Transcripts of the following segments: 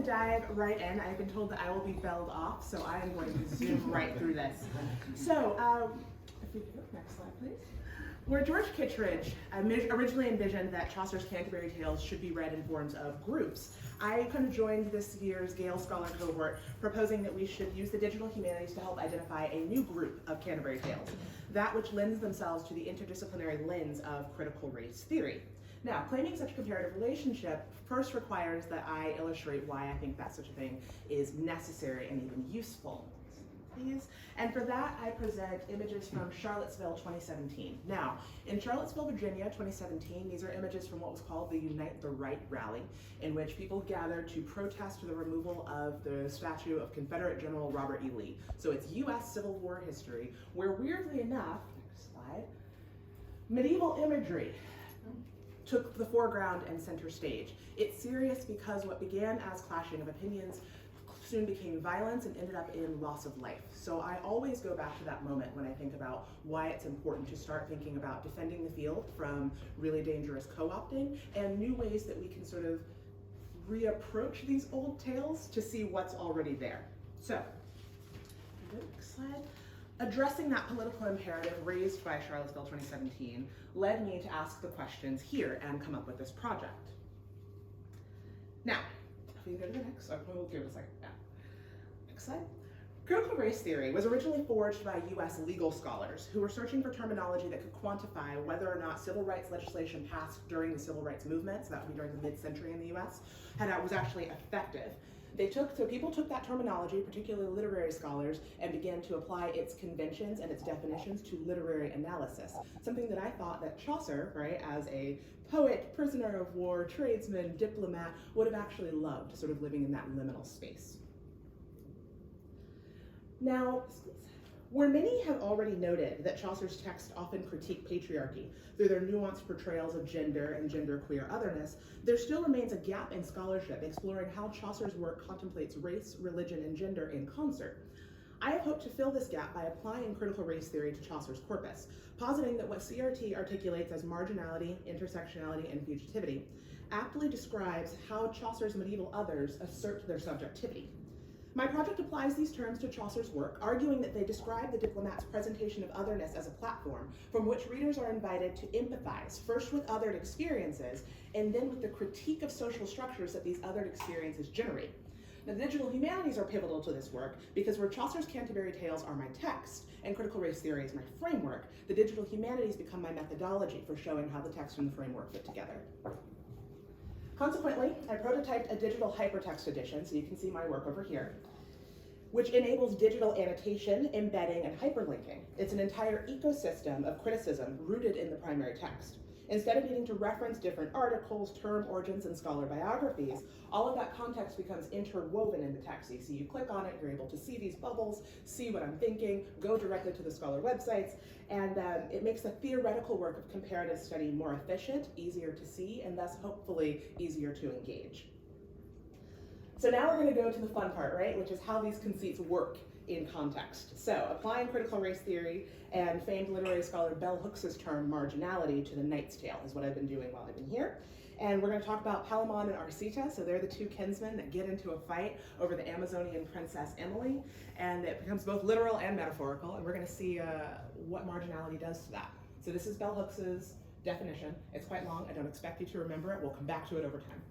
dive right in. I've been told that I will be belled off, so I am going to zoom right through this. So, if we go, next slide, please. Where George Kittredge originally envisioned that Chaucer's Canterbury Tales should be read in forms of groups, I kind of joined this year's Gale Scholar cohort proposing that we should use the digital humanities to help identify a new group of Canterbury Tales, that which lends themselves to the interdisciplinary lens of critical race theory. Now, claiming such a comparative relationship first requires that I illustrate why I think that such a thing is necessary and even useful. Please. And for that, I present images from Charlottesville 2017. Now, in Charlottesville, Virginia 2017, these are images from what was called the Unite the Right rally, in which people gathered to protest the removal of the statue of Confederate General Robert E. Lee. So it's US Civil War history, where weirdly enough, next slide, medieval imagery took the foreground and center stage. It's serious because what began as clashing of opinions soon became violence and ended up in loss of life. So I always go back to that moment when I think about why it's important to start thinking about defending the field from really dangerous co-opting and new ways that we can sort of reapproach these old tales to see what's already there. So, next slide. Addressing that political imperative raised by Charlottesville 2017 led me to ask the questions here and come up with this project. Now, if we can go to the next, we'll give it a second. Yeah. Next slide. Critical race theory was originally forged by US legal scholars who were searching for terminology that could quantify whether or not civil rights legislation passed during the civil rights movement, so that would be during the mid-century in the US, was actually effective. So people took that terminology, particularly literary scholars, and began to apply its conventions and its definitions to literary analysis. Something that I thought that Chaucer, right, as a poet, prisoner of war, tradesman, diplomat, would have actually loved, sort of living in that liminal space. Now, where many have already noted that Chaucer's texts often critique patriarchy through their nuanced portrayals of gender and genderqueer otherness, there still remains a gap in scholarship exploring how Chaucer's work contemplates race, religion, and gender in concert. I have hoped to fill this gap by applying critical race theory to Chaucer's corpus, positing that what CRT articulates as marginality, intersectionality, and fugitivity aptly describes how Chaucer's medieval others assert their subjectivity. My project applies these terms to Chaucer's work, arguing that they describe the diplomat's presentation of otherness as a platform from which readers are invited to empathize, first with othered experiences, and then with the critique of social structures that these othered experiences generate. Now, the digital humanities are pivotal to this work because where Chaucer's Canterbury Tales are my text and critical race theory is my framework, the digital humanities become my methodology for showing how the text and the framework fit together. Consequently, I prototyped a digital hypertext edition, so you can see my work over here, which enables digital annotation, embedding, and hyperlinking. It's an entire ecosystem of criticism rooted in the primary text. Instead of needing to reference different articles, term origins, and scholar biographies, all of that context becomes interwoven in the text. So you click on it, you're able to see these bubbles, see what I'm thinking, go directly to the scholar websites, and it makes the theoretical work of comparative study more efficient, easier to see, and thus hopefully easier to engage. So now we're going to go to the fun part, right, which is how these conceits work in context. So applying critical race theory and famed literary scholar Bell Hooks's term marginality to the Knight's Tale is what I've been doing while I've been here. And we're going to talk about Palamon and Arcita. So they're the two kinsmen that get into a fight over the Amazonian princess Emily, and it becomes both literal and metaphorical, and we're going to see what marginality does to that. So this is Bell Hooks's definition. It's quite long. I don't expect you to remember it. We'll come back to it over time.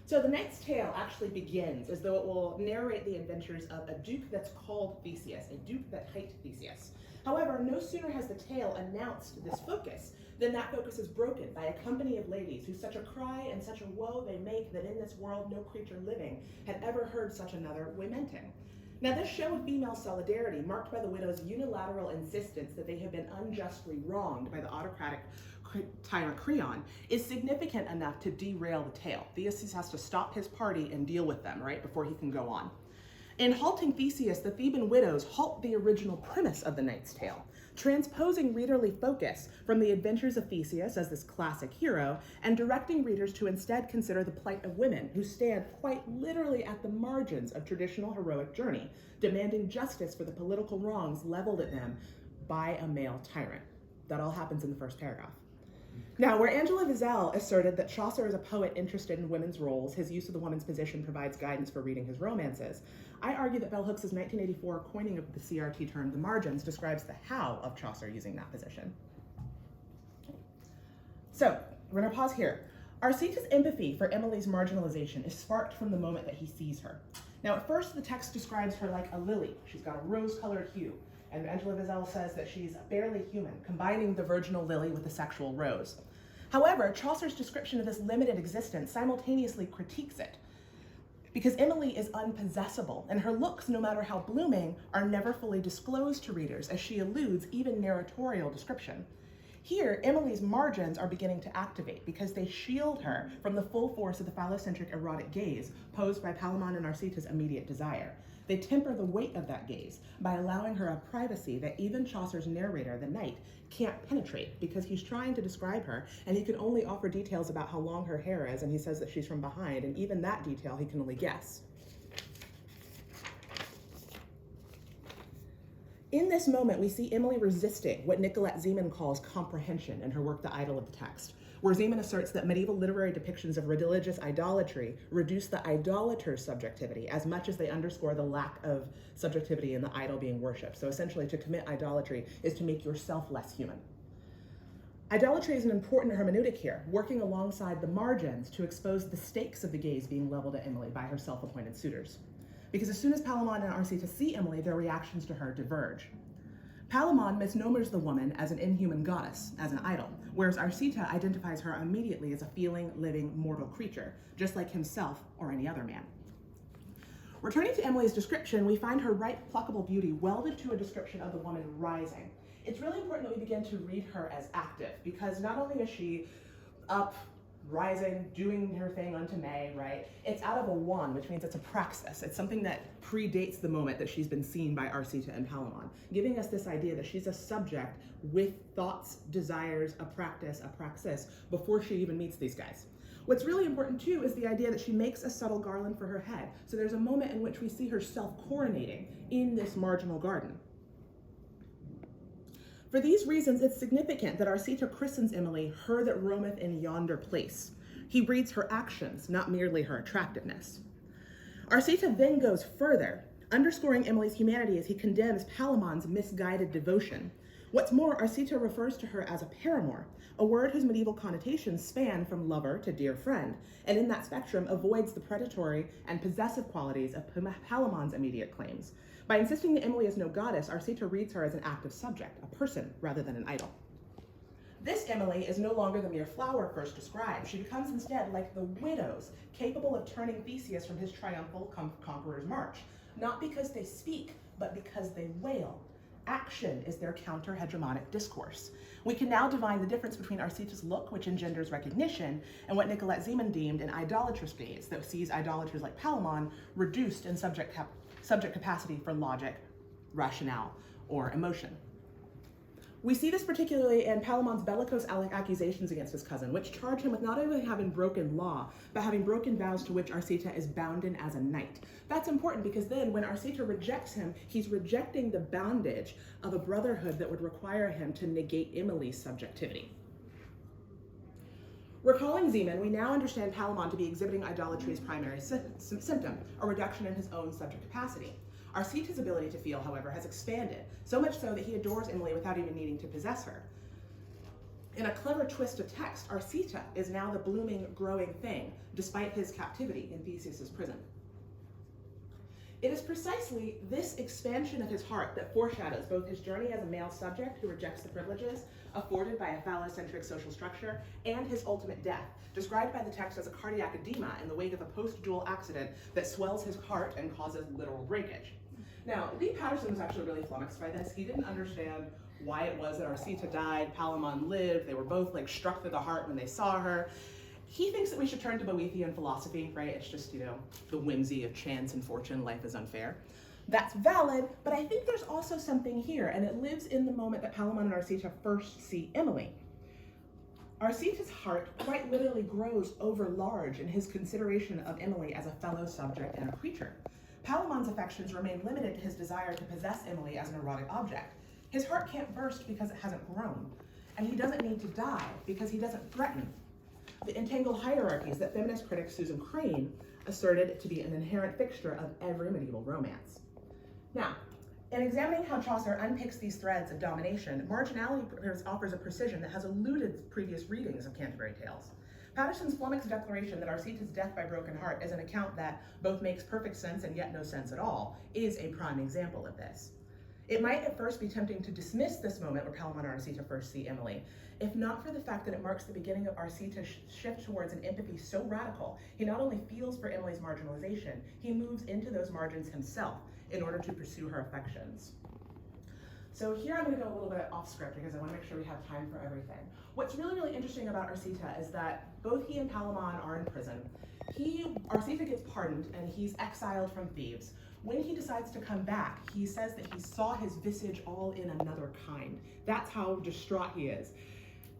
So the Knight's Tale actually begins as though it will narrate the adventures of a duke that's called Theseus, a duke that hight Theseus. However, no sooner has the tale announced this focus than that focus is broken by a company of ladies who such a cry and such a woe they make that in this world no creature living had ever heard such another lamenting. Now this show of female solidarity, marked by the widow's unilateral insistence that they have been unjustly wronged by the autocratic tyrant Creon, is significant enough to derail the tale. Theseus has to stop his party and deal with them, right, before he can go on. In halting Theseus, the Theban widows halt the original premise of the Knight's Tale, transposing readerly focus from the adventures of Theseus as this classic hero and directing readers to instead consider the plight of women who stand quite literally at the margins of traditional heroic journey, demanding justice for the political wrongs leveled at them by a male tyrant. That all happens in the first paragraph. Now, where Angela Wiesel asserted that Chaucer is a poet interested in women's roles, his use of the woman's position provides guidance for reading his romances, I argue that Bell Hooks' 1984 coining of the CRT term, the margins, describes the how of Chaucer using that position. So, we're gonna pause here. Arcita's empathy for Emily's marginalization is sparked from the moment that he sees her. Now, at first, the text describes her like a lily. She's got a rose-colored hue. And Angela Wiesel says that she's barely human, combining the virginal lily with the sexual rose. However, Chaucer's description of this limited existence simultaneously critiques it, because Emily is unpossessable, and her looks, no matter how blooming, are never fully disclosed to readers, as she eludes even narratorial description. Here, Emily's margins are beginning to activate because they shield her from the full force of the phallocentric erotic gaze posed by Palamon and Arcita's immediate desire. They temper the weight of that gaze by allowing her a privacy that even Chaucer's narrator, the knight, can't penetrate, because he's trying to describe her and he can only offer details about how long her hair is, and he says that she's from behind, and even that detail he can only guess. In this moment, we see Emily resisting what Nicolette Zeman calls comprehension in her work, The Idol of the Text, where Zeman asserts that medieval literary depictions of religious idolatry reduce the idolater's subjectivity as much as they underscore the lack of subjectivity in the idol being worshipped. So essentially, to commit idolatry is to make yourself less human. Idolatry is an important hermeneutic here, working alongside the margins to expose the stakes of the gaze being leveled at Emily by her self-appointed suitors. Because as soon as Palamon and Arcita see Emily, their reactions to her diverge. Palamon misnomers the woman as an inhuman goddess, as an idol, whereas Arcita identifies her immediately as a feeling, living, mortal creature, just like himself or any other man. Returning to Emily's description, we find her ripe, pluckable beauty welded to a description of the woman rising. It's really important that we begin to read her as active, because not only is she up, rising, doing her thing unto May, right? It's out of a one, which means it's a praxis. It's something that predates the moment that she's been seen by Arcita and Palamon, giving us this idea that she's a subject with thoughts, desires, a practice, a praxis, before she even meets these guys. What's really important too is the idea that she makes a subtle garland for her head. So there's a moment in which we see her self-coronating in this marginal garden. For these reasons, it's significant that Arcita christens Emily her that roameth in yonder place. He reads her actions, not merely her attractiveness. Arcita then goes further, underscoring Emily's humanity as he condemns Palamon's misguided devotion. What's more, Arcita refers to her as a paramour, a word whose medieval connotations span from lover to dear friend, and in that spectrum avoids the predatory and possessive qualities of Palamon's immediate claims. By insisting that Emily is no goddess, Arcita reads her as an active subject, a person, rather than an idol. This Emily is no longer the mere flower first described. She becomes instead like the widows, capable of turning Theseus from his triumphal conqueror's march, not because they speak, but because they wail. Action is their counter-hegemonic discourse. We can now divine the difference between Arcita's look, which engenders recognition, and what Nicolette Zeman deemed an idolatrous gaze that sees idolaters like Palamon reduced in subject capacity for logic, rationale, or emotion. We see this particularly in Palamon's bellicose accusations against his cousin, which charge him with not only having broken law, but having broken vows to which Arcita is bounden as a knight. That's important because then when Arcita rejects him, he's rejecting the bondage of a brotherhood that would require him to negate Emily's subjectivity. Recalling Zeman, we now understand Palamon to be exhibiting idolatry's primary symptom, a reduction in his own subject capacity. Arcita's ability to feel, however, has expanded, so much so that he adores Emily without even needing to possess her. In a clever twist of text, Arcita is now the blooming, growing thing, despite his captivity in Theseus's prison. It is precisely this expansion of his heart that foreshadows both his journey as a male subject who rejects the privileges afforded by a phallocentric social structure and his ultimate death, described by the text as a cardiac edema in the wake of a post-duel accident that swells his heart and causes literal breakage. Now, Lee Patterson was actually really flummoxed by this. He didn't understand why it was that Arcita died, Palamon lived, they were both like struck to the heart when they saw her. He thinks that we should turn to Boethian philosophy, right? It's just, the whimsy of chance and fortune, life is unfair. That's valid, but I think there's also something here, and it lives in the moment that Palamon and Arcita first see Emily. Arcita's heart quite literally grows over large in his consideration of Emily as a fellow subject and a creature. Palamon's affections remain limited to his desire to possess Emily as an erotic object. His heart can't burst because it hasn't grown. and he doesn't need to die because he doesn't threaten the entangled hierarchies that feminist critic Susan Crane asserted to be an inherent fixture of every medieval romance. Now, in examining how Chaucer unpicks these threads of domination, marginality offers a precision that has eluded previous readings of Canterbury Tales. Patterson's flummoxed declaration that Arcita's death by broken heart is an account that both makes perfect sense and yet no sense at all is a prime example of this. It might at first be tempting to dismiss this moment where Palamon and Arcita first see Emily, if not for the fact that it marks the beginning of Arcita's shift towards an empathy so radical, he not only feels for Emily's marginalization, he moves into those margins himself in order to pursue her affections. So here I'm going to go a little bit off script because I want to make sure we have time for everything. What's really, really interesting about Arcita is that both he and Palamon are in prison. Arcita gets pardoned and he's exiled from Thebes. When he decides to come back, he says that he saw his visage all in another kind. That's how distraught he is.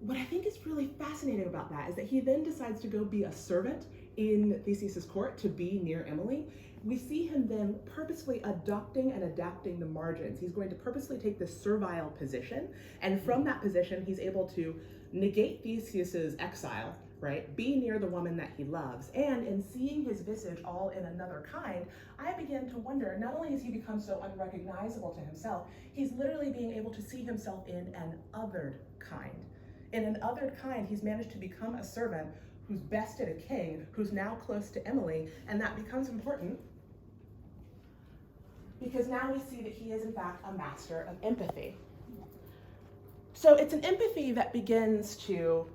What I think is really fascinating about that is that he then decides to go be a servant in Theseus's court to be near Emily. We see him then purposefully adopting and adapting the margins. He's going to purposely take this servile position, and from that position, he's able to negate Theseus's exile, right? Be near the woman that he loves. And in seeing his visage all in another kind, I begin to wonder, not only has he become so unrecognizable to himself, he's literally being able to see himself in an othered kind. In an othered kind, he's managed to become a servant who's bested a king, who's now close to Emily, and that becomes important because now we see that he is in fact a master of empathy. So it's an empathy that begins to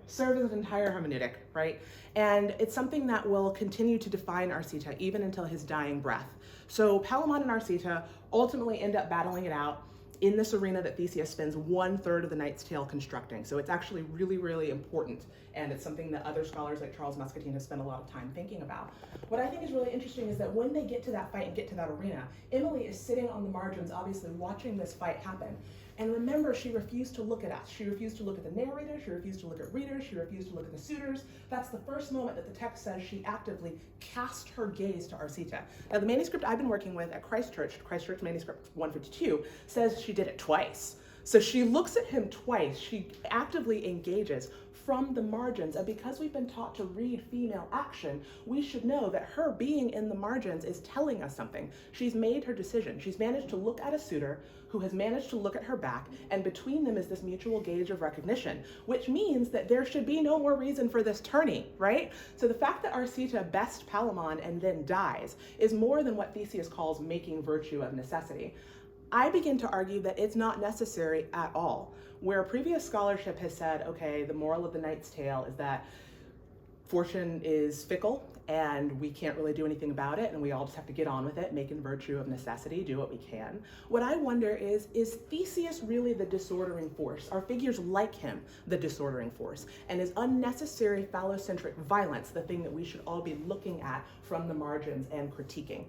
serve as an entire hermeneutic, right? And it's something that will continue to define Arcita even until his dying breath. So Palamon and Arcita ultimately end up battling it out in this arena that Theseus spends 1/3 of the Knight's Tale constructing. So it's actually really, really important, and it's something that other scholars like Charles Muscatine have spent a lot of time thinking about. What I think is really interesting is that when they get to that fight and get to that arena, Emily is sitting on the margins, obviously watching this fight happen. And remember, she refused to look at us. She refused to look at the narrator, she refused to look at readers, she refused to look at the suitors. That's the first moment that the text says she actively cast her gaze to Arcita. Now, the manuscript I've been working with at Christ Church Manuscript 152, says she did it twice. So she looks at him twice, she actively engages from the margins, and because we've been taught to read female action, we should know that her being in the margins is telling us something. She's made her decision. She's managed to look at a suitor who has managed to look at her back, and between them is this mutual gauge of recognition, which means that there should be no more reason for this tourney, right? So the fact that Arcita bests Palamon and then dies is more than what Theseus calls making virtue of necessity. I begin to argue that it's not necessary at all. Where previous scholarship has said, okay, the moral of the Knight's Tale is that fortune is fickle and we can't really do anything about it and we all just have to get on with it, make in virtue of necessity, do what we can. What I wonder is Theseus really the disordering force? Are figures like him the disordering force? And is unnecessary phallocentric violence the thing that we should all be looking at from the margins and critiquing?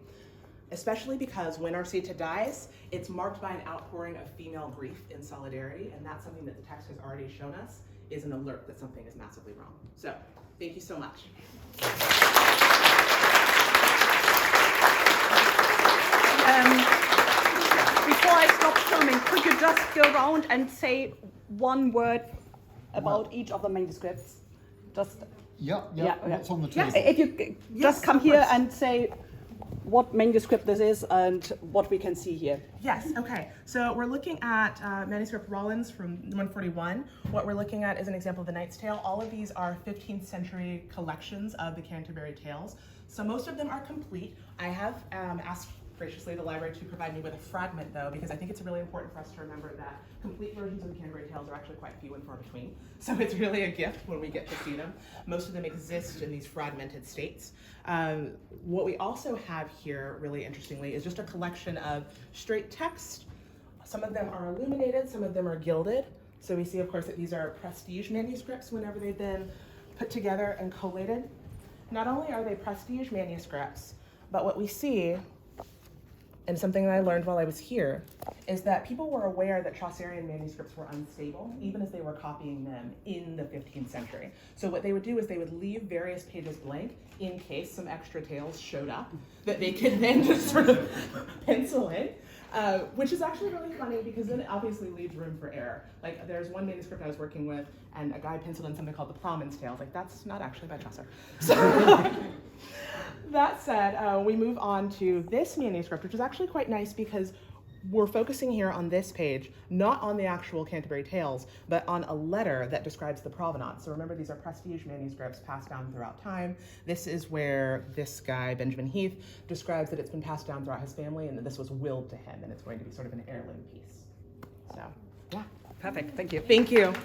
Especially because when Arcita dies, it's marked by an outpouring of female grief in solidarity, and that's something that the text has already shown us is an alert that something is massively wrong. So, thank you so much. Before I stop filming, could you just go around and say one word about each of the manuscripts? Just Yeah. What's on the table? if you just come here and say what manuscript this is and what we can see here. Yes, okay. So we're looking at manuscript Rawlins from 141. What we're looking at is an example of the Knight's Tale. All of these are 15th century collections of the Canterbury Tales. So most of them are complete. I have asked graciously the library to provide me with a fragment though, because I think it's really important for us to remember that complete versions of the Canterbury Tales are actually quite few and far between. So it's really a gift when we get to see them. Most of them exist in these fragmented states. What we also have here, really interestingly, is just a collection of straight text. Some of them are illuminated, some of them are gilded. So we see, of course, that these are prestige manuscripts whenever they've been put together and collated. Not only are they prestige manuscripts, but what we see and something that I learned while I was here, is that people were aware that Chaucerian manuscripts were unstable, even as they were copying them in the 15th century. So what they would do is they would leave various pages blank in case some extra tales showed up that they could then just sort of pencil in, which is actually really funny because then it obviously leaves room for error. Like there's one manuscript I was working with and a guy penciled in something called the Plowman's Tale. I was like, that's not actually by Chaucer. So that said, we move on to this manuscript, which is actually quite nice because we're focusing here on this page, not on the actual Canterbury Tales, but on a letter that describes the provenance. So remember, these are prestige manuscripts passed down throughout time. This is where this guy, Benjamin Heath, describes that it's been passed down throughout his family and that this was willed to him and it's going to be sort of an heirloom piece. So, yeah. Perfect, thank you. Thank you.